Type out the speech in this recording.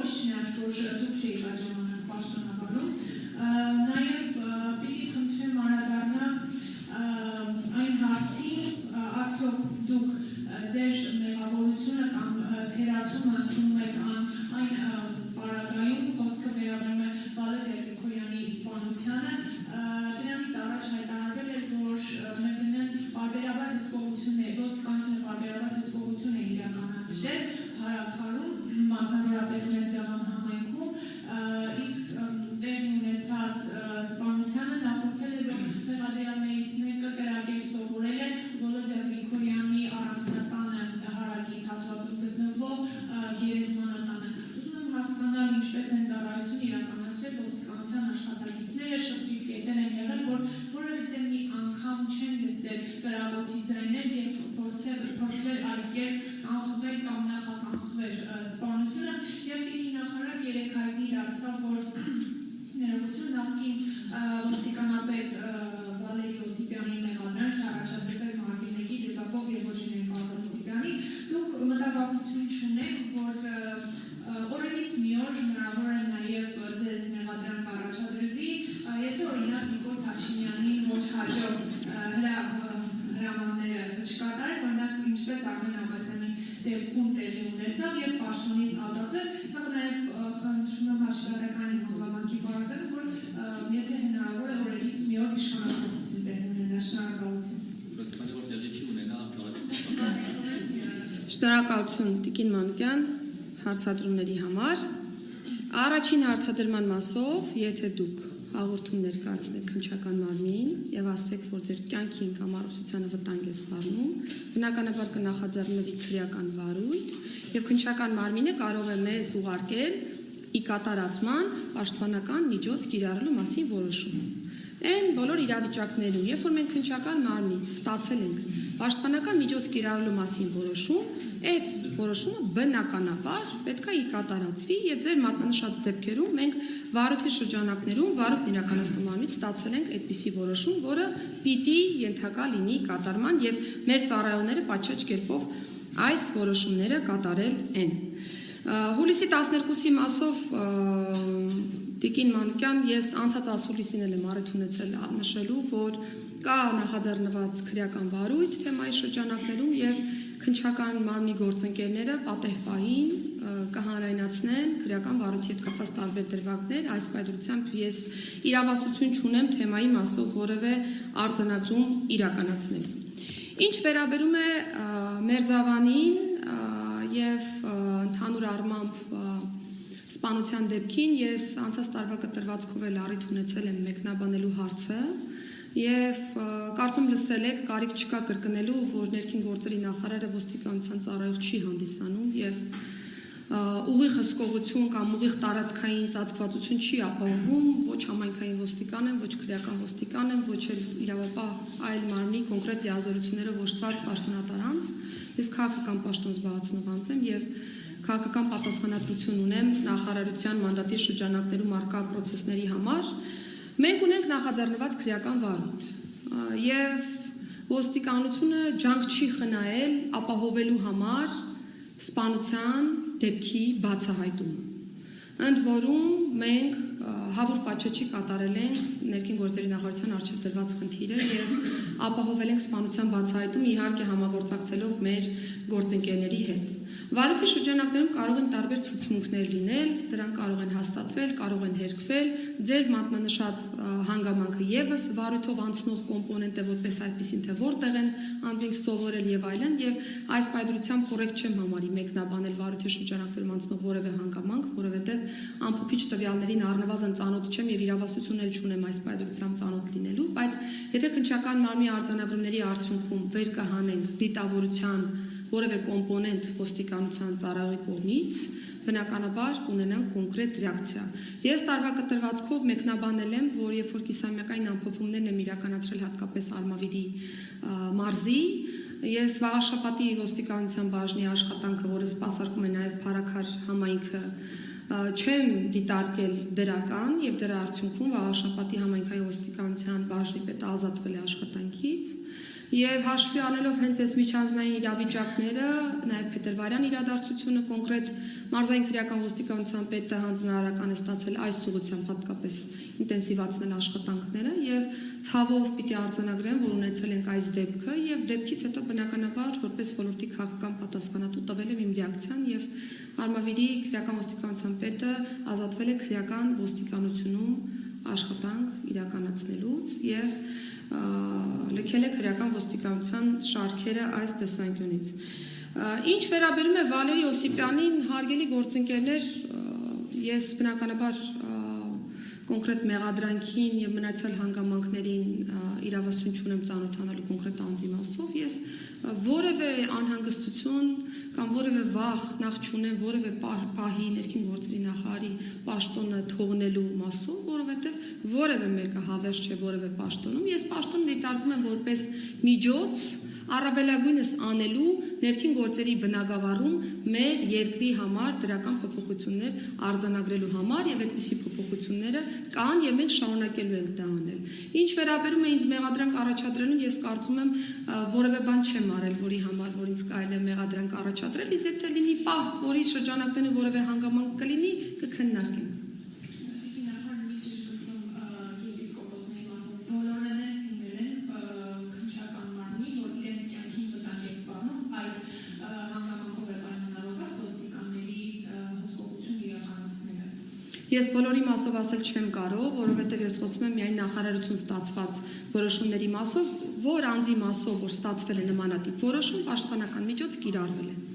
ոչ, չնայած որ դուք չէիք այդ ժամանակ պաշտոնավարում, նաև պիտի խնդրեմ անդրադառնալ այն հարցին, արդյոք դուք ձեր մեղավորությունը կամ թերացումը ընդունում եք այն պարագայում, խոսքը վերաբերում է Վալերիա Գրիգորյանի սպանությանը, դրանից առաջ հայտարարվել էր, որ ՄԿՆ-ն պարբերաբար հսկողություններ, ոստիկանությունը պարբերաբար հսկողություն է իրականացրել Հարավարում, մասնավորապես Մերձավան համայնքում, իսկ դերն ունեցած սպանությանը նախորդել է, որ մեղադրյալներից մեկը կրակել սովորել է Վալերիա Գրիգորյանի առանձնատանը հարակից հատվածում գտնվող գերեզմանատանը։ Ուզում եմ հասկանալ ինչպես են ծառայություն իրականացրել ոստիկանության աշխատակիցները, շրջիկ կետեր են եղել, որ որևիցե մի անգամ չեն լսել կրակոցի ձայներ և փորձել այլ կերպ կանխվել կամ նախականխվել սպանությունը և պիտի նախարար երեկ հայտնի դարձավ, որ ներողություն նախկին ոստիկանապետ Վալերի Օսիպյանի մեղադրանք առաջադրվել մարտի 1-ի դեպակով և ոչ միայն Վալերի Օսիպյանի, դուք մտավախություն չունեք, որ օրերից մի օր հնարավոր է նաև ձեզ մեղադրանք առաջադրվի, եթե օրինակ Նիկոլ Փաշինյանին ոչ հաջող հրամանները չկատարել, օրինակ ինչպես Արմեն Աբասյանի դեպքում տեղի ունեցավ և պաշտոնից ազատվել, սակայն նաև խնդրում եմ հաշվետվական հանգամանքի պարագայում, որ եթե հնարավոր է օրերից մի օր իշխանապետություն տեղի ունենա, շնորհակալություն։ Շնորհակալություն Տիկին Մանուկյան հարցադրումների համար։ Առաջին հարցադրման մասով, եթե դուք հաղորդում ներկայացնեք քննչական մարմին եւ ասեք, որ ձեր կյանքին կամ առողջությանը վտանգ է սպառնում, բնականաբար կնախաձեռնվի քրեական վարույթ եւ քննչական մարմինը կարող է մեզ ուղարկել ի կատարածման պաշտպանական միջոց կիրառելու մասին որոշում։ Այն բոլոր իրավիճակներում, երբ որ մենք քննչական մարմնից ստացել ենք պաշտպանական միջոց կիրառելու մասին որոշում, այդ որոշումը բնականաբար պետք է ի կատարածվի եւ ձեր մատնանշած դեպքերում մենք վարույթի շրջանակներում վարույթն իրականացնող մարմնից ստացել ենք այդպիսի որոշում, որը պիտի ենթակա լինի կատարման եւ մեր ծառայողները պատշաճ կերպով այս որոշումները կատարել են։ Հուլիսի 12-ի մասով Տիկին Մանուկյան, ես անցած ասուլիսին եմ առիթ ունեցել նշելու, որ կա նախաձեռնված քրեական վարույթ թեմայի շրջանակներում եւ քննչական մարմնի գործընկերները պատեհ պահին կհանրայնացնեն քրեական վարույթի հետ կապված տարբեր դրվագներ, այս պայմանությամբ ես իրավասություն չունեմ թեմայի մասով որևէ արձանագրում իրականացնել։ Ինչ վերաբերում է Մերձավանին եւ ընդհանուր առմամբ սպանության դեպքին, ես անցած տարվա կտրվածքով էլ առիթ ունեցել եմ մեկնաբանելու հարցը եւ կարծում լսել եք, կարիք չկա կրկնելու, որ ներքին գործերի նախարարը ոստիկանության ծառայող չի հանդիսանում եւ ուղիղ հսկողություն կամ ուղիղ տարածքային ծածկվածություն չի ապահովում ոչ համայնքային ոստիկան են, ոչ քրեական ոստիկան են, ոչ էլ իրավապահ այլ մարմնի կոնկրետ լիազորություններով ոչված պաշտոնատար անձ, ես քաղաքական պաշտոն զբաղեցնող անձ եմ եւ քաղաքական պատասխանատվություն ունեմ նախարարության մանդատի շրջանակներում առկա պրոցեսների համար։ Մենք ունենք նախաձեռնված քրեական վարույթ եւ ոստիկանությունը ջանք չի խնայել ապահովելու համար սպանության դեպքի բացահայտումը։ Ընդ որում մենք հավուր պատշաճի կատարել ենք ներքին գործերի նախարարության առջև դրված խնդիրը եւ ապահովել ենք սպանության բացահայտում իհարկե համագործակցելով մեր գործընկերների հետ։ Վարույթի շրջանակներում կարող են տարբեր ցուցմունքներ լինել, դրանք կարող են հաստատվել, կարող են հերքվել, ձեր մատնանշած հանգամանքը եւս վարույթով անցնող կոմպոնենտ է որպես այդպեսին, թե որտեղ են անձինք սովորել եւ այլն, եւ այս պայմանությամբ կոռեկտ չեմ համարի մեկնաբանել վարույթի շրջանակներում անցնող որևէ հանգամանք, որովհետեւ ամփոփիչ տվյալներին առնվազն ծանոթ չեմ եւ իրավասություն էլ չունեմ այս պայմանությամբ ծանոթ լինելու, բայց եթե քննչական մարմնի արձանագրումների արդյունքում վեր կհանենք դիտավորության որևէ կոմպոնենտ ոստիկանության ծառայողի կողմից, բնականաբար կունենանք կոնկրետ ռեակցիա։ Ես տարվա կտրվածքով մեկնաբանել եմ, որ երբ որ կիսամյակային ամփոփումներն եմ իրականացրել հատկապես Արմավիրի մարզի, ես վաղաշաբաթի ոստիկանության բաժնի աշխատանքը, որը սպասարկում է նաև Փարաքար համայնքը, չեմ դիտարկել դրական եւ դրա արդյունքում վաղաշաբաթի համայնքային ոստիկանության բաժնի պետը ազատվել է աշխատանքից։ Եվ հաշվի առնելով հենց այս միջանձնային իրավիճակները, նաև Փետրվարյան իրադարձությունը կոնկրետ մարզային քրեական ոստիկանության պետը հանձնարարական է ստացել այս ուղղությամբ հատկապես ինտենսիվացնել աշխատանքները եւ ցավով պիտի արձանագրեմ, որ ունեցել ենք այս դեպքը եւ դեպքից հետո բնականաբար որպես ոլորտի քաղաքական պատասխանատու տվել եմ իմ ռեակցիան եւ Արմավիրի քրեական ոստիկանության պետը ազատվել է քրեական ոստիկանությունում աշխատանք իրականացնելուց եւ լքել է քրեական ոստիկանության շարքերը այս տեսանկյունից։ Ինչ վերաբերում է Վալերի Օսիպյանին, հարգելի գործընկերներ, ես բնականաբար կոնկրետ մեղադրանքին եւ մնացյալ հանգամանքներին իրավասություն չունեմ ծանոթանալու կոնկրետ անձի մասով, ես որևէ անհանգստություն կամ որևէ վախ նախ չունեմ որևէ պահի ներքին գործերի նախարարի պաշտոնը թողնելու մասով, որովհետեւ որևէ մեկը հավերժ չէ որևէ պաշտոնում, ես պաշտոնը դիտարկում եմ որպես միջոց առավելագույնս անելու ներքին գործերի բնագավառում մեր երկրի համար դրական փոփոխություններ արձանագրելու համար եւ այդպիսի փոփոխությունները կան եւ մենք շարունակելու ենք դա անել։ Ինչ վերաբերում է ինձ մեղադրանք առաջադրելուն, ես կարծում եմ որևէ բան չեմ արել, որի համար որ ինձ կարելի է մեղադրանք առաջադրել, իսկ եթե լինի պահ, որի շրջանակներում որևէ հանգամանք կլինի, կքննարկենք։ Ես բոլորի մասով ասել չեմ կարող, որովհետև ես խոսում եմ միայն նախարարություն ստացված որոշումների մասով, որ անձի մասով որ ստացվել է նմանատիպ որոշում, պաշտպանական միջոց կիրառվել է։